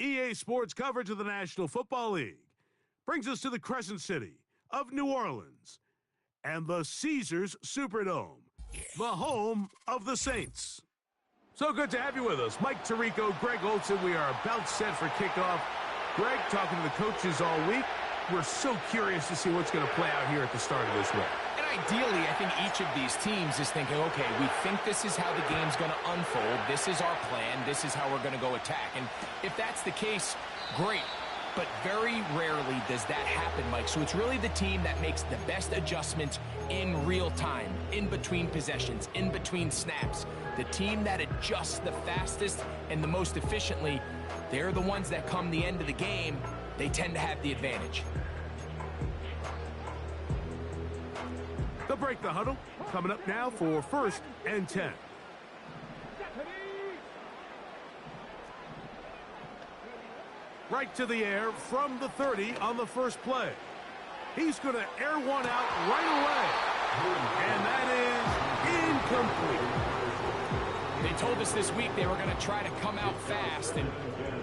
EA Sports coverage of the National Football League brings us to the Crescent City of New Orleans and the Caesars Superdome, the home of the Saints. So good to have you with us. Mike Tirico, Greg Olson. We are about set for kickoff. Greg, talking to the coaches all week. We're so curious to see what's going to play out here at the start of this week. And ideally, I think each of these teams is thinking, okay, we think this is how the game's going to unfold. This is our plan. This is how we're going to go attack. And if that's the case, great. But very rarely does that happen, Mike. So it's really the team that makes the best adjustments in real time, in between possessions, in between snaps. The team that adjusts the fastest and the most efficiently, they're the ones that come the end of the game. They tend to have the advantage. They'll break the huddle. Coming up now for 1st and 10. Right to the air from the 30 on the first play. He's going to air one out right away. And that is incomplete. They told us this week they were going to try to come out fast. And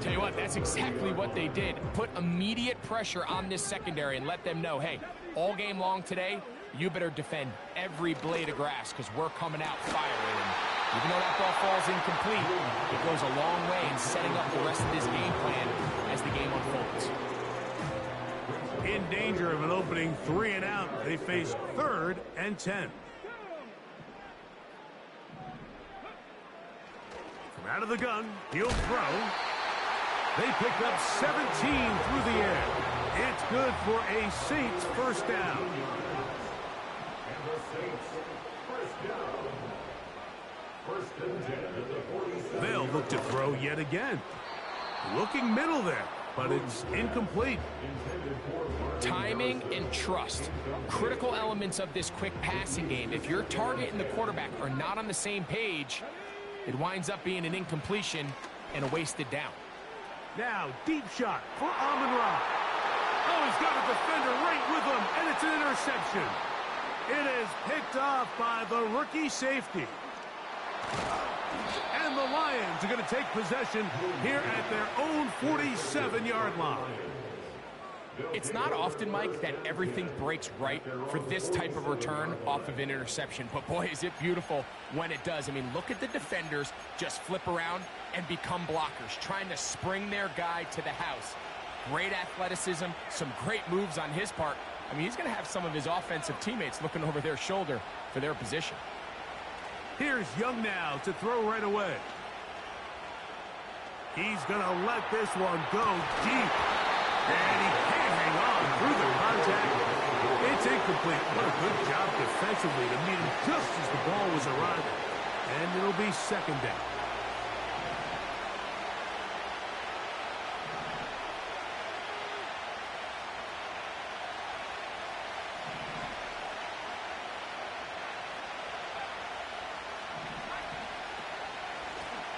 tell you what, that's exactly what they did. Put immediate pressure on this secondary and let them know, hey, all game long today, you better defend every blade of grass because we're coming out firing. And even though that ball falls incomplete, it goes a long way in setting up the rest of this game plan as the game unfolds. In danger of an opening 3 and out, they face 3rd and 10. From out of the gun, he'll throw. They pick up 17 through the air. It's good for a Saints first down. They'll look to throw yet again. Looking middle there, but it's incomplete. Timing and trust, critical elements of this quick passing game. If your target and the quarterback are not on the same page, it winds up being an incompletion and a wasted down. Now, deep shot for Amon-Ra. Oh, he's got a defender right with him, and it's an interception. It is picked off by the rookie safety. And the Lions are going to take possession here at their own 47-yard line. It's not often, Mike, that everything breaks right for this type of return off of an interception. But, boy, is it beautiful when it does. I mean, look at the defenders just flip around and become blockers, trying to spring their guy to the house. Great athleticism, some great moves on his part. I mean, he's going to have some of his offensive teammates looking over their shoulder for their position. Here's Young now to throw right away. He's going to let this one go deep. And he can't hang on through the contact. It's incomplete. What a good job defensively to meet him just as the ball was arriving. And it'll be 2nd down.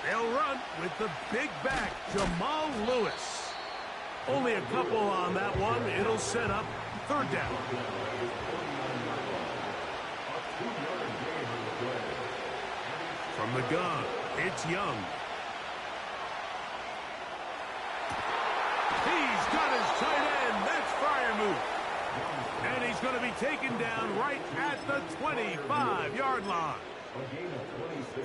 They'll run with the big back, Jamal Lewis. Only a couple on that one. It'll set up 3rd down. From the gun, it's Young. He's got his tight end. That's Freiermuth. And he's going to be taken down right at the 25-yard line.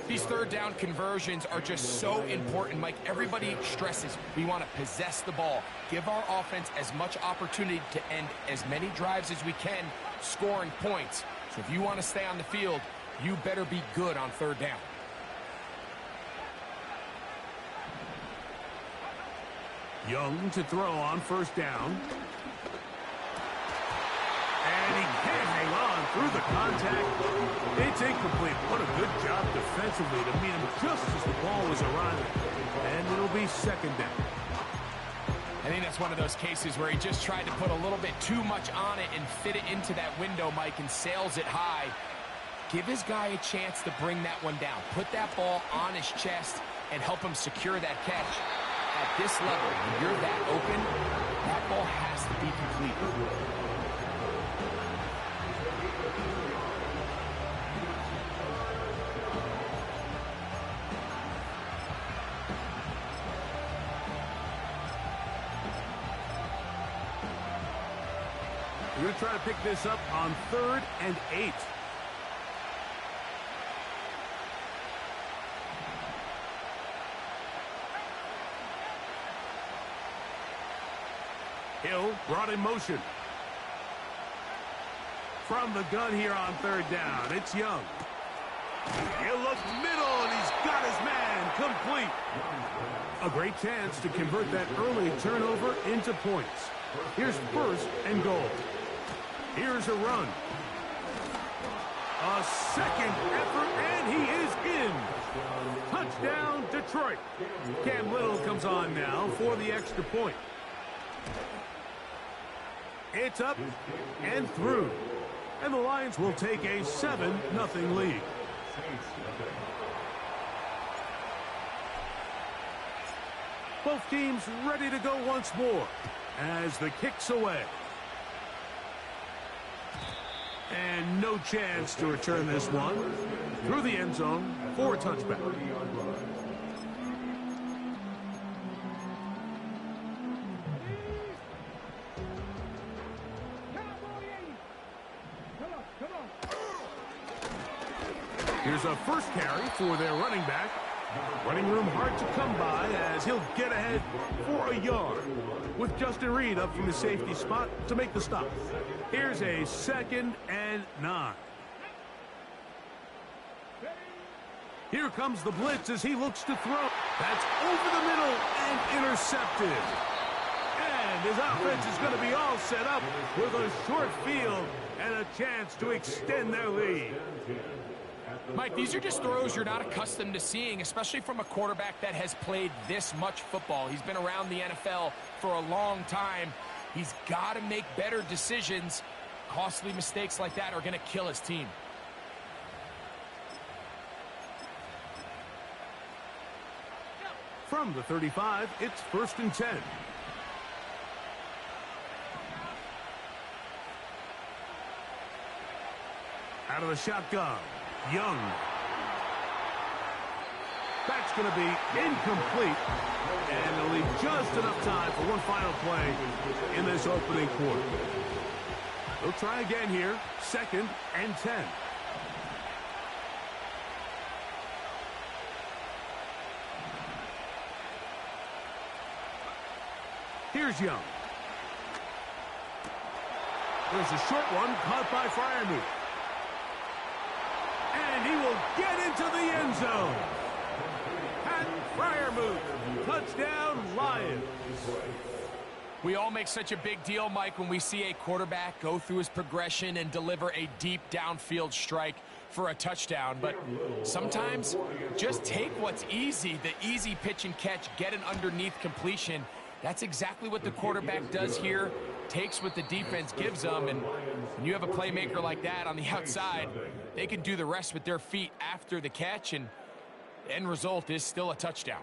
These 3rd down conversions are just so important, Mike. Everybody stresses we want to possess the ball, give our offense as much opportunity to end as many drives as we can, scoring points. So if you want to stay on the field, you better be good on 3rd down. Young to throw on 1st down. And he can't hang on through the contact. It's incomplete. What a good job defensively to meet him just as the ball was arriving. And it'll be 2nd down. I think that's one of those cases where he just tried to put a little bit too much on it and fit it into that window, Mike, and sails it high. Give his guy a chance to bring that one down. Put that ball on his chest and help him secure that catch. At this level, when you're that open, that ball has to be complete. Going to try to pick this up on 3rd and 8. Hill brought in motion. From the gun here on 3rd down, it's Young. He'll look middle, and he's got his man complete. A great chance to convert that early turnover into points. Here's 1st and goal. Here's a run. A second effort, and he is in. Touchdown, Detroit. Cam Little comes on now for the extra point. It's up and through. And the Lions will take a 7-0 lead. Both teams ready to go once more as the kick's away. And no chance to return this one through the end zone for a touchback. Here's a first carry for their running back. Running room hard to come by as he'll get ahead for a yard with Justin Reed up from the safety spot to make the stop. Here's a 2nd and 9. Here comes the blitz as he looks to throw. That's over the middle and intercepted. And his offense is going to be all set up with a short field and a chance to extend their lead. Mike, these are just throws you're not accustomed to seeing, especially from a quarterback that has played this much football. He's been around the NFL for a long time. He's got to make better decisions. Costly mistakes like that are going to kill his team. From the 35, it's 1st and 10. Out of the shotgun, Young. That's going to be incomplete. And they'll leave just enough time for one final play in this opening quarter. They'll try again here, 2nd and 10. Here's Young. There's a short one caught by Freiermuth. And he will get into the end zone. Pat Freiermuth, touchdown Lions. We all make such a big deal, Mike, when we see a quarterback go through his progression and deliver a deep downfield strike for a touchdown. But sometimes just take what's easy, the easy pitch and catch, get an underneath completion. That's exactly what the quarterback does here, takes what the defense gives them, and when you have a playmaker like that on the outside, they can do the rest with their feet after the catch, and the end result is still a touchdown.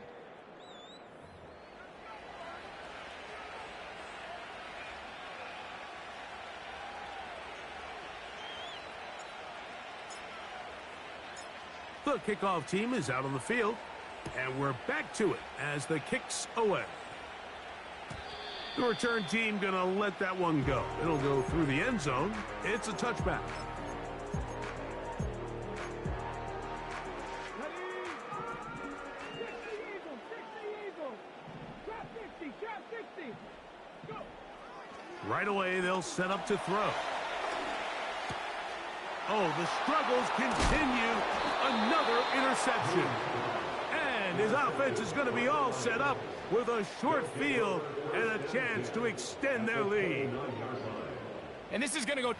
The kickoff team is out on the field, and we're back to it as the kick's away. The return team going to let that one go. It'll go through the end zone. It's a touchback. Right away, they'll set up to throw. Oh, the struggles continue. Another interception. And his offense is going to be all set up with a short field and a chance to extend their lead. And this is going to go...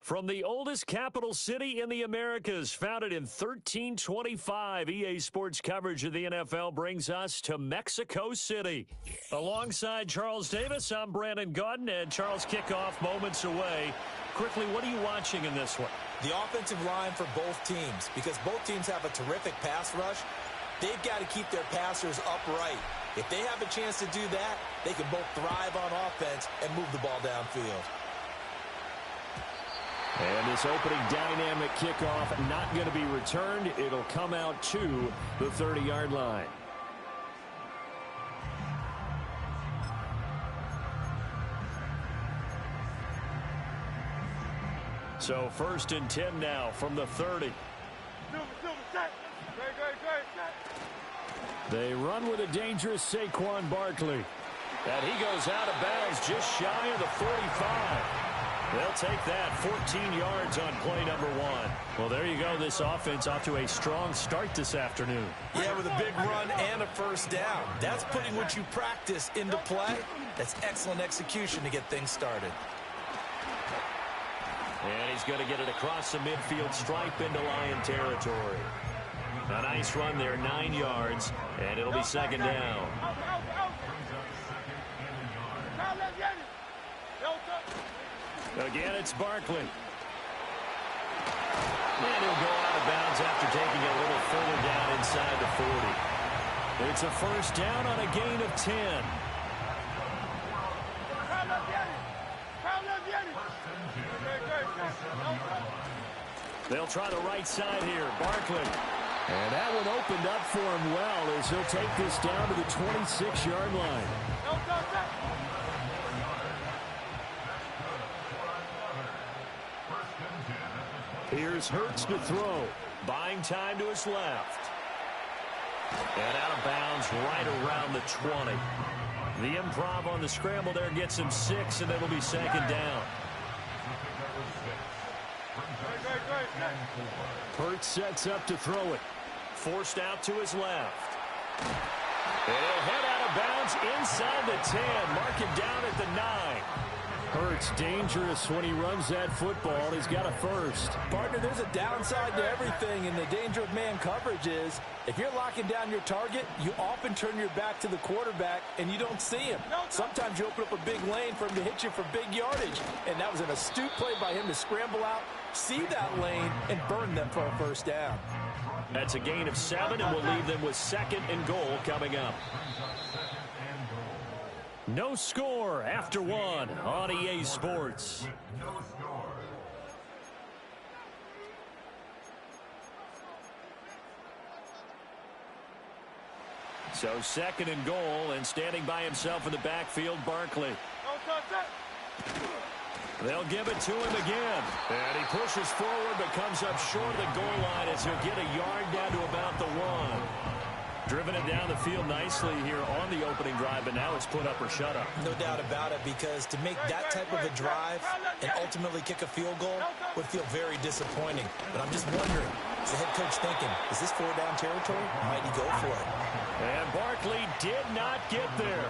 From the oldest capital city in the Americas, founded in 1325, EA Sports coverage of the NFL brings us to Mexico City. Alongside Charles Davis, I'm Brandon Gaudin, and Charles, kickoff moments away. Quickly, what are you watching in this one? The offensive line for both teams, because both teams have a terrific pass rush. They've got to keep their passers upright. If they have a chance to do that, they can both thrive on offense and move the ball downfield. And this opening dynamic kickoff not going to be returned. It'll come out to the 30-yard line. So 1st and 10 now from the 30. They run with a dangerous Saquon Barkley. And he goes out of bounds just shy of the 45. They'll take that 14 yards on play number 1. Well, there you go. This offense off to a strong start this afternoon. Yeah, with a big run and a first down. That's putting what you practice into play. That's excellent execution to get things started. And he's going to get it across the midfield stripe into Lion territory. A nice run there, 9 yards, and it'll be 2nd down. Again, it's Barkley. And he'll go out of bounds after taking it a little further down inside the 40. It's a first down on a gain of 10. They'll try the right side here. Barkley. And that one opened up for him well as he'll take this down to the 26-yard line. Here's Hurts to throw. Buying time to his left. And out of bounds right around the 20. The improv on the scramble there gets him 6, and it'll be 2nd down. Hurts sets up to throw it. Forced out to his left. And he'll head out of bounds inside the 10. Mark him down at the 9. Hurts dangerous when he runs that football. He's got a first. Partner, there's a downside to everything, and the danger of man coverage is if you're locking down your target, you often turn your back to the quarterback and you don't see him. Sometimes you open up a big lane for him to hit you for big yardage, and that was an astute play by him to scramble out, see that lane, and burn them for a first down. That's a gain of 7, and we'll leave them with 2nd and goal coming up. No score after 1 on EA Sports. So 2nd and goal, and standing by himself in the backfield, Barkley. They'll give it to him again. And he pushes forward but comes up short of the goal line as he'll get a yard down to about the 1. Driven it down the field nicely here on the opening drive, but now it's put up or shut up. No doubt about it, because to make that type of a drive and ultimately kick a field goal would feel very disappointing. But I'm just wondering, is the head coach thinking, is this 4-down territory? Might he go for it? And Barkley did not get there.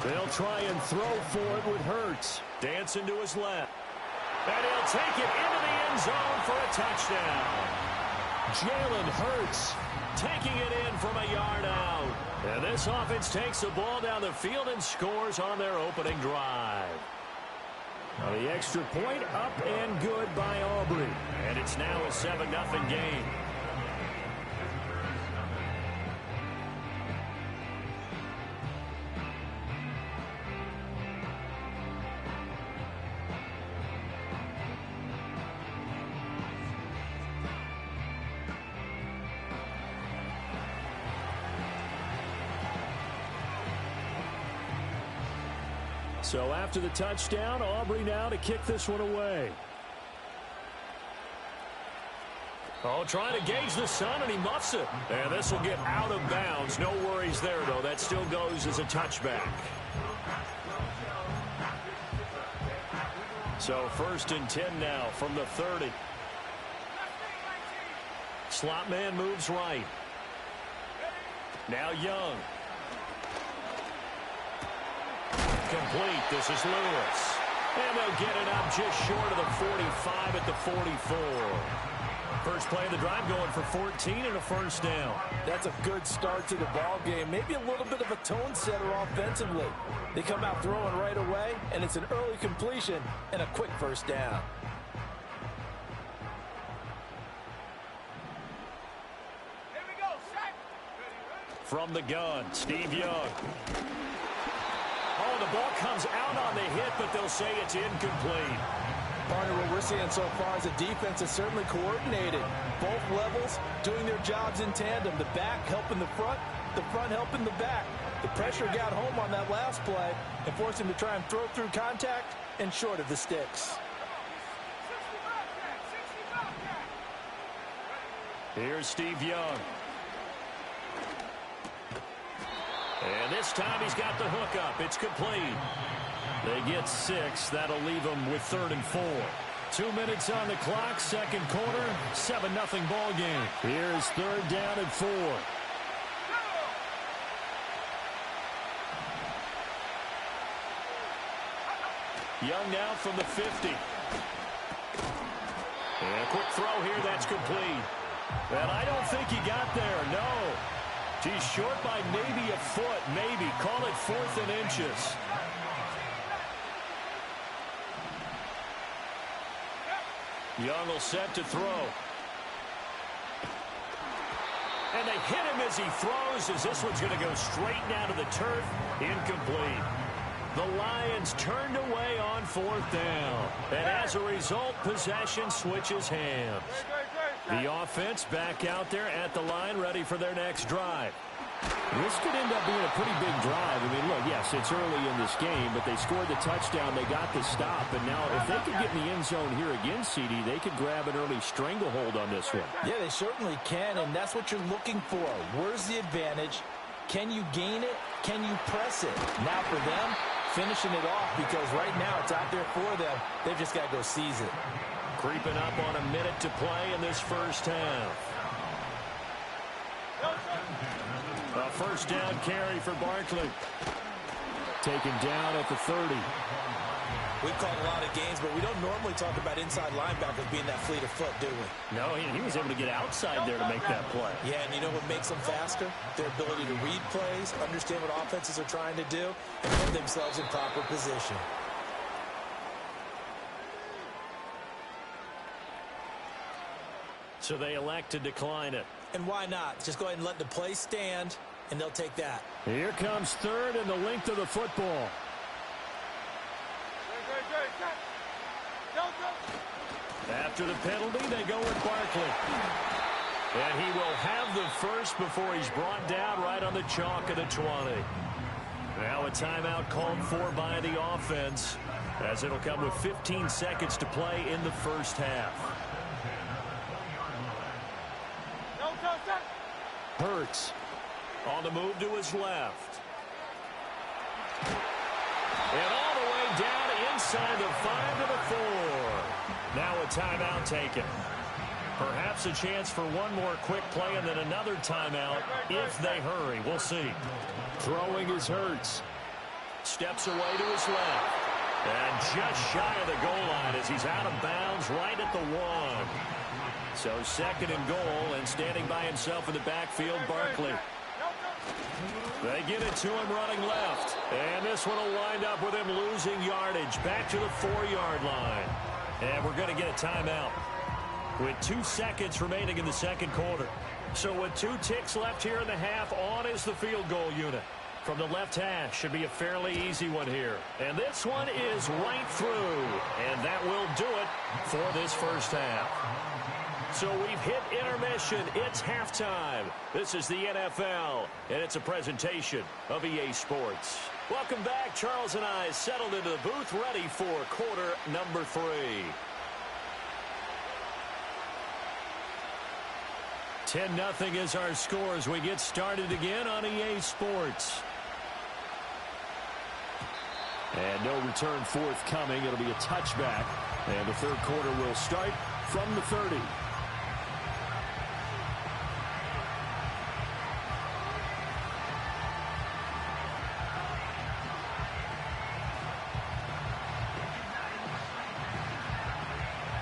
They'll try and throw for it with Hurts. Dancing to his left. And he'll take it into the end zone for a touchdown. Jalen Hurts taking it in from a yard out. And this offense takes the ball down the field and scores on their opening drive. Now the extra point up and good by Aubrey. And it's now a 7-0 game. So after the touchdown, Aubrey now to kick this one away. Oh, trying to gauge the sun, and he muffs it. And this will get out of bounds. No worries there, though. That still goes as a touchback. So 1st and 10 now from the 30. Slot man moves right. Now Young. Complete. This is Lewis. And they'll get it up just short of the 45 at the 44. First play of the drive going for 14 and a first down. That's a good start to the ball game. Maybe a little bit of a tone setter offensively. They come out throwing right away, and it's an early completion and a quick first down. From the gun, Steve Young. Oh, the ball comes out on the hit, but they'll say it's incomplete. Partner, what we're seeing so far is the defense is certainly coordinated. Both levels doing their jobs in tandem. The back helping the front helping the back. The pressure got home on that last play and forced him to try and throw through contact and short of the sticks. Here's Steve Young. And this time he's got the hook up. It's complete. They get 6. That'll leave them with 3rd and 4. 2 minutes on the clock, second quarter, 7-0 ball game. Here's 3rd down and 4. Young now from the 50. And a quick throw here, that's complete. And I don't think he got there, no. He's short by maybe a foot, maybe. Call it 4th and inches. Young will set to throw. And they hit him as he throws, as this one's going to go straight down to the turf. Incomplete. The Lions turned away on 4th down. And as a result, possession switches hands. The offense back out there at the line, ready for their next drive. This could end up being a pretty big drive. I mean, look, yes, it's early in this game, but they scored the touchdown. They got the stop. And now if they could get in the end zone here again, CD, they could grab an early stranglehold on this one. Yeah, they certainly can, and that's what you're looking for. Where's the advantage? Can you gain it? Can you press it? Now for them, finishing it off, because right now it's out there for them. They've just got to go seize it. Creeping up on a minute to play in this first half. A first down carry for Barkley. Taken down at the 30. We've called a lot of games, but we don't normally talk about inside linebackers being that fleet of foot, do we? No, he was able to get outside there to make that play. Yeah, and you know what makes them faster? Their ability to read plays, understand what offenses are trying to do, and put themselves in proper position. So they elect to decline it. And why not? Just go ahead and let the play stand, and they'll take that. Here comes 3rd and the length of the football. After the penalty, they go with Barkley. And he will have the first before he's brought down right on the chalk of the 20. Now a timeout called for by the offense, as it'll come with 15 seconds to play in the first half. Hurts on the move to his left. And all the way down inside the 5 to the 4. Now a timeout taken. Perhaps a chance for one more quick play and then another timeout if they hurry. We'll see. Throwing is Hurts. Steps away to his left. And just shy of the goal line as he's out of bounds right at the 1. So 2nd and goal, and standing by himself in the backfield, Barkley. They get it to him running left. And this one will wind up with him losing yardage back to the 4-yard line. And we're going to get a timeout with 2 seconds remaining in the second quarter. So with 2 ticks left here in the half, on is the field goal unit. From the left hash, should be a fairly easy one here. And this one is right through. And that will do it for this first half. So we've hit intermission. It's halftime. This is the NFL, and it's a presentation of EA Sports. Welcome back. Charles and I settled into the booth, ready for quarter number 3. 10-0 is our score as we get started again on EA Sports. And no return forthcoming. It'll be a touchback. And the third quarter will start from the 30.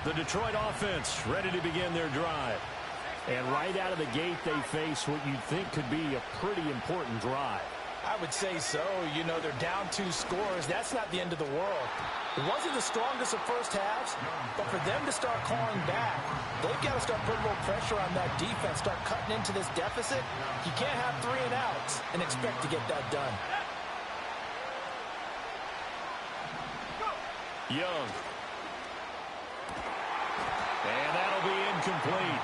The Detroit offense ready to begin their drive. And right out of the gate, they face what you'd think could be a pretty important drive. I would say so. You know, they're down 2 scores. That's not the end of the world. It wasn't the strongest of first halves, but for them to start calling back, they've got to start putting a little pressure on that defense, start cutting into this deficit. You can't have 3 and outs and expect to get that done. Young. And that'll be incomplete.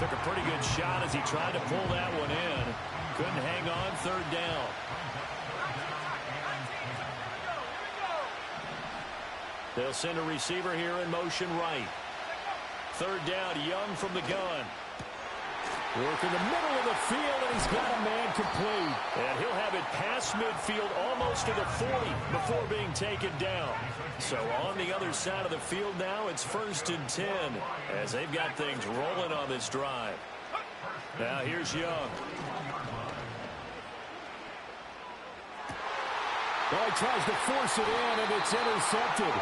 Took a pretty good shot as he tried to pull that one in. Couldn't hang on, 3rd down. They'll send a receiver here in motion right. 3rd down, Young from the gun. Work in the middle of the field, and he's got a man complete. And he'll have it past midfield almost to the 40 before being taken down. So on the other side of the field now, it's 1st and 10 as they've got things rolling on this drive. Now here's Young. Well, he tries to force it in, and it's intercepted.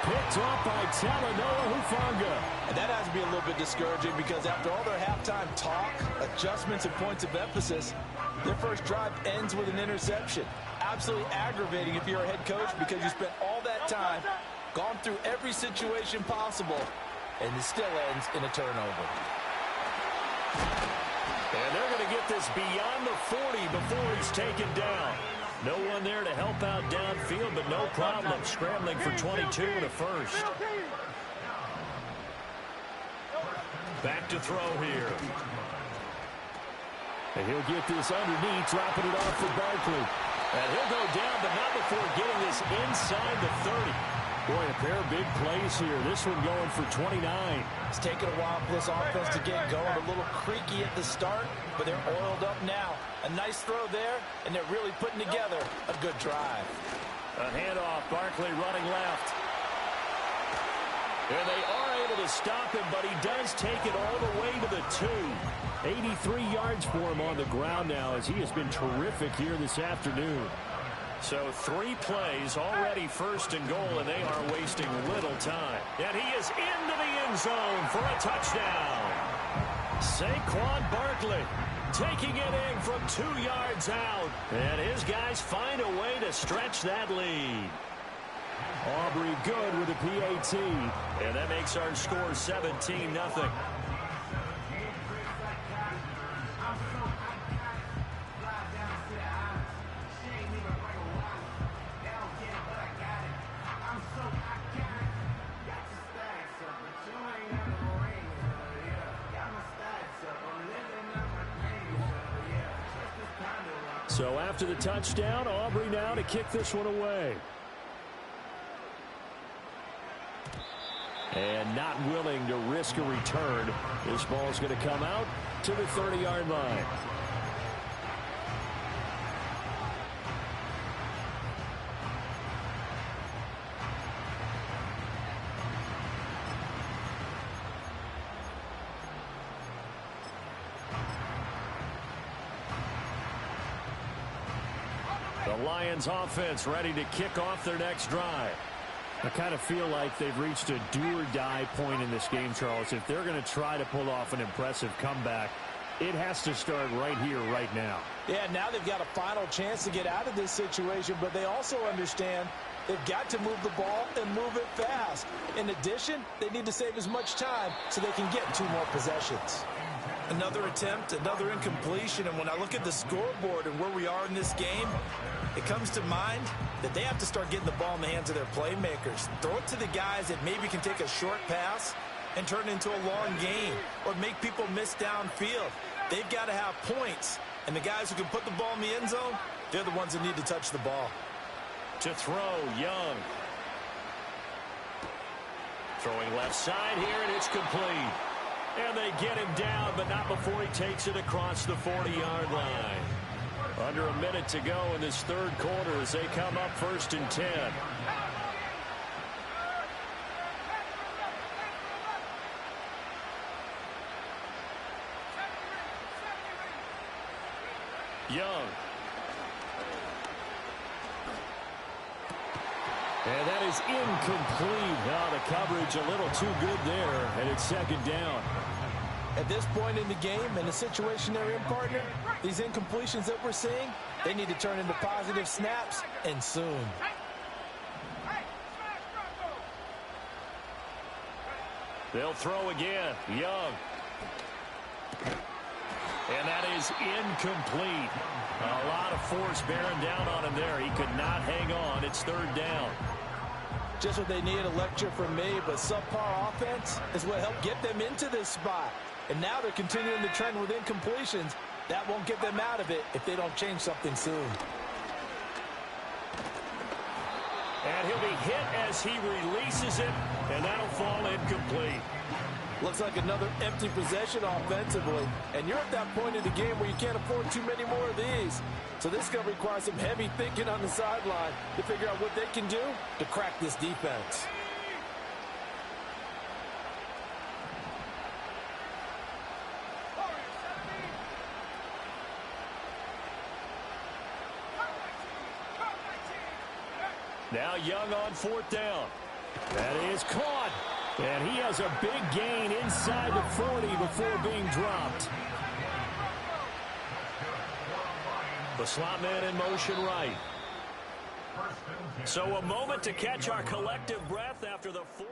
Picked off by Talanoa Hufanga. And that has to be a little bit discouraging because after all their halftime talk, adjustments, and points of emphasis, their first drive ends with an interception. Absolutely aggravating if you're a head coach because you spent all that time, gone through every situation possible, and it still ends in a turnover. And they're going to get this beyond the 40 before he's taken down. No one there to help out downfield, but no problem scrambling for 22 and a first. Back to throw here. And he'll get this underneath, dropping it off for Barkley. And he'll go down, but not before getting this inside the 30. Boy, a pair of big plays here. This one going for 29. It's taken a while for this offense to get going. A little creaky at the start, but they're oiled up now. A nice throw there, and they're really putting together a good drive. A handoff, Barkley running left. And they are able to stop him, but he does take it all the way to the 2. 83 yards for him on the ground now as he has been terrific here this afternoon. So 3 plays, already 1st and goal, and they are wasting little time. And he is into the end zone for a touchdown. Saquon Barkley taking it in from 2 yards out. And his guys find a way to stretch that lead. Aubrey good with a PAT. And that makes our score 17-0. So after the touchdown, Aubrey now to kick this one away. And not willing to risk a return. This ball's going to come out to the 30-yard line. The Lions offense ready to kick off their next drive. I kind of feel like they've reached a do-or-die point in this game, Charles. If they're going to try to pull off an impressive comeback, it has to start right here, right now. Yeah, now they've got a final chance to get out of this situation, but they also understand they've got to move the ball and move it fast. In addition, they need to save as much time so they can get 2 more possessions. Another attempt, another incompletion, and when I look at the scoreboard and where we are in this game, it comes to mind that they have to start getting the ball in the hands of their playmakers. Throw it to the guys that maybe can take a short pass and turn it into a long game or make people miss downfield. They've got to have points, and the guys who can put the ball in the end zone, they're the ones that need to touch the ball. To throw, Young. Throwing left side here, and it's complete. And they get him down, but not before he takes it across the 40-yard line. Under a minute to go in this 3rd quarter as they come up 1st and 10. Young. And that is incomplete. Oh, the coverage a little too good there, and it's second down. At this point in the game and the situation they're in, partner, these incompletions that we're seeing, they need to turn into positive snaps, and soon. They'll throw again. Young. And that is incomplete. A lot of force bearing down on him there. He could not hang on. It's third down. Just what they need, a lecture from me, but subpar offense is what helped get them into this spot. And now they're continuing the trend with incompletions. That won't get them out of it if they don't change something soon. And he'll be hit as he releases it, and that'll fall incomplete. Looks like another empty possession offensively. And you're at that point in the game where you can't afford too many more of these. So this is going to require some heavy thinking on the sideline to figure out what they can do to crack this defense. Now Young on fourth down. That is caught. And he has a big gain inside the 40 before being dropped. The slot man in motion right. So a moment to catch our collective breath after the fourth.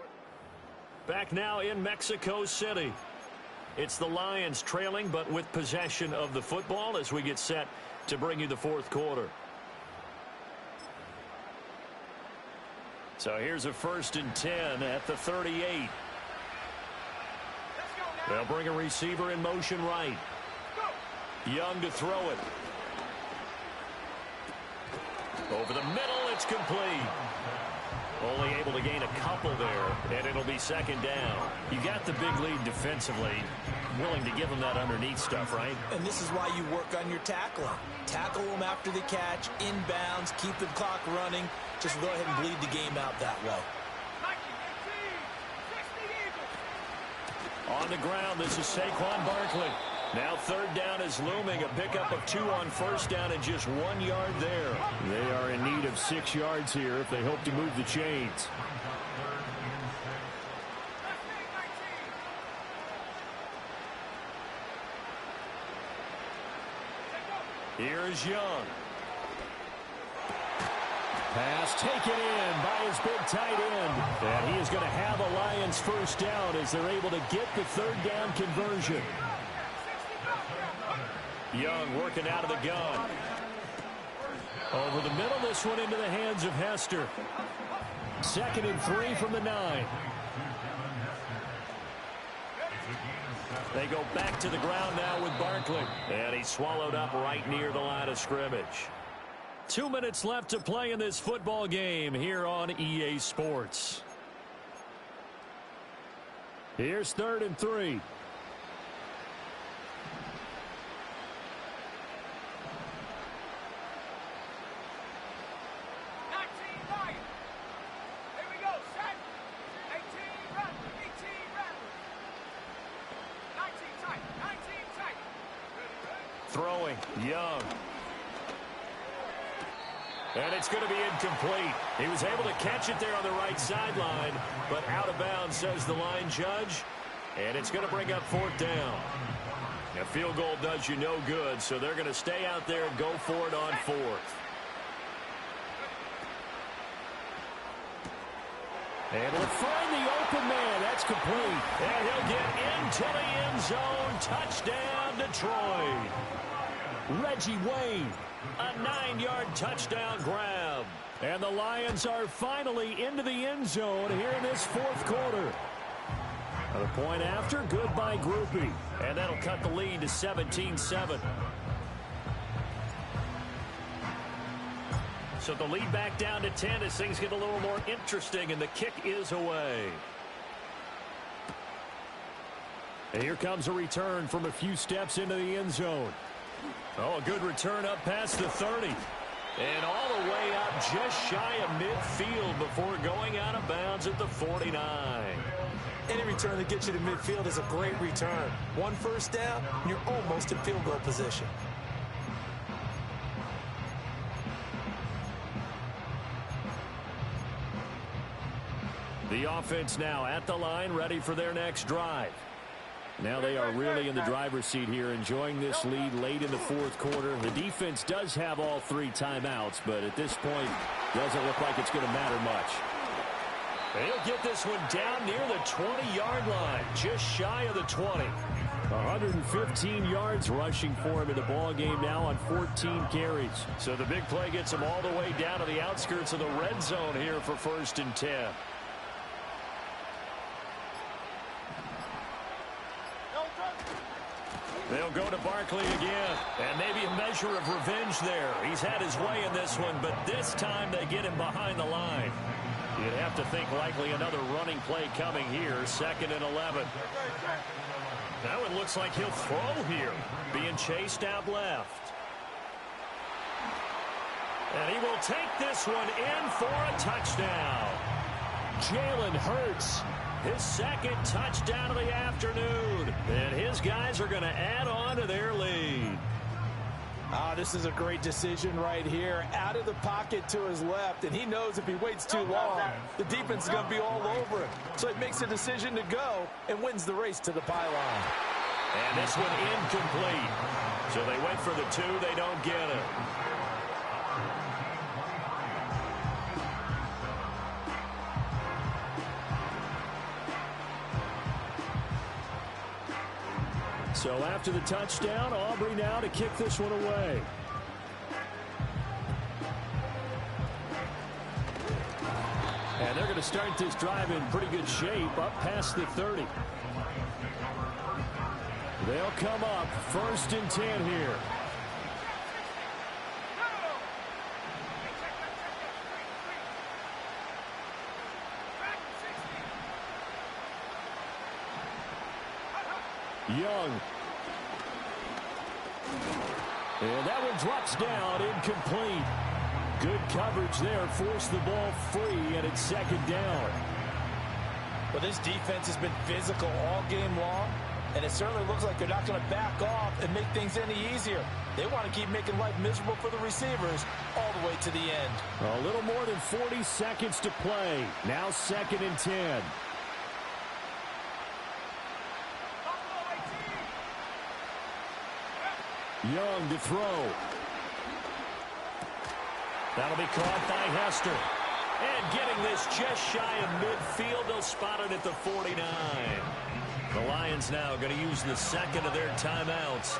Back now in Mexico City. It's the Lions trailing, but with possession of the football as we get set to bring you the fourth quarter. So here's a 1st and 10 at the 38. They'll bring a receiver in motion right. Young to throw it. Over the middle, it's complete. Only able to gain a couple there, and it'll be second down. You got the big lead defensively. Willing to give them that underneath stuff, right? And this is why you work on your tackling. Tackle them after the catch, inbounds, keep the clock running. Just go ahead and bleed the game out that way. On the ground, this is Saquon Barkley. Now third down is looming. A pickup of 2 on first down and just 1 yard there. They are in need of 6 yards here if they hope to move the chains. Here's Young. Pass taken in by his big tight end. And he is going to have a Lions first down as they're able to get the third down conversion. Young working out of the gun. Over the middle, this one into the hands of Hester. 2nd and 3 from the 9. They go back to the ground now with Barkley. And he's swallowed up right near the line of scrimmage. 2 minutes left to play in this football game here on EA Sports. Here's 3rd and 3. Throwing, Young. And it's going to be incomplete. He was able to catch it there on the right sideline, but out of bounds, says the line judge. And it's going to bring up 4th down. A field goal does you no good, so they're going to stay out there and go for it on 4th. And we'll find the open man. That's complete. And he'll get into the end zone. Touchdown, Detroit. Reggie Wayne, a 9-yard touchdown grab. And the Lions are finally into the end zone here in this 4th quarter. A point after, good by Groupie. And that'll cut the lead to 17-7. So the lead back down to 10 as things get a little more interesting, and the kick is away. And here comes a return from a few steps into the end zone. Oh, a good return up past the 30. And all the way up just shy of midfield before going out of bounds at the 49. Any return that gets you to midfield is a great return. 1 first down, and you're almost in field goal position. The offense now at the line, ready for their next drive. Now they are really in the driver's seat here, enjoying this lead late in the fourth quarter. The defense does have all 3 timeouts, but at this point, doesn't look like it's going to matter much. He'll get this one down near the 20-yard line, just shy of the 20. 115 yards rushing for him in the ball game now on 14 carries. So the big play gets him all the way down to the outskirts of the red zone here for 1st and 10. They'll go to Barkley again, and maybe a measure of revenge there. He's had his way in this one, but this time they get him behind the line. You'd have to think likely another running play coming here, 2nd and 11. Now it looks like he'll throw here, being chased out left. And he will take this one in for a touchdown. Jalen Hurts, his 2nd touchdown of the afternoon. And his guys are going to add on to their lead. This is a great decision right here. Out of the pocket to his left, and he knows if he waits too long, the defense is going to be all over him. So he makes a decision to go and wins the race to the pylon. And this one incomplete. So they went for the 2. They don't get it. So after the touchdown, Aubrey now to kick this one away. And they're going to start this drive in pretty good shape, up past the 30. They'll come up 1st and 10 here. Young. And that one drops down, incomplete. Good coverage there, forced the ball free, and it's 2nd down. Well, this defense has been physical all game long, and it certainly looks like they're not going to back off and make things any easier. They want to keep making life miserable for the receivers all the way to the end. A little more than 40 seconds to play. Now 2nd and 10. Young to throw. That'll be caught by Hester. And getting this just shy of midfield, they'll spot it at the 49. The Lions now going to use the 2nd of their timeouts,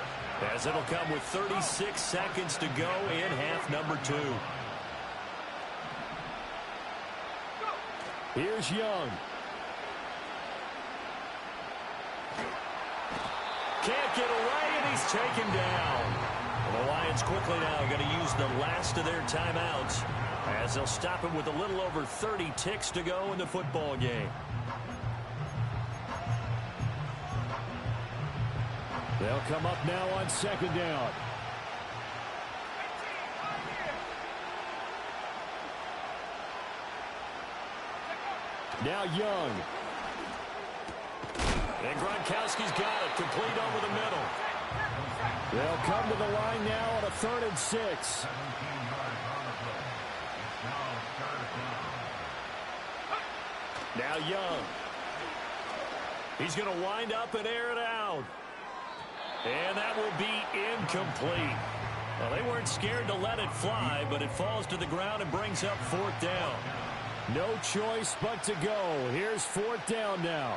as it'll come with 36 seconds to go in half number 2. Here's Young. Can't get away, and he's taken down. The Lions quickly now going to use the last of their timeouts, as they'll stop him with a little over 30 ticks to go in the football game. They'll come up now on 2nd down. Now Young. And Gronkowski's got it, complete over the middle. They'll come to the line now on a 3rd and 6. Now Young. He's going to wind up and air it out. And that will be incomplete. Well, they weren't scared to let it fly, but it falls to the ground and brings up 4th down. No choice but to go. Here's 4th down now.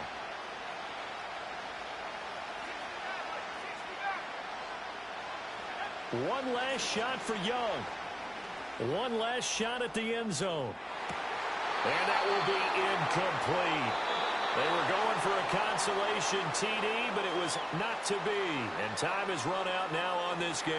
One last shot for Young. One last shot at the end zone. And that will be incomplete. They were going for a consolation TD, but it was not to be. And time has run out now on this game.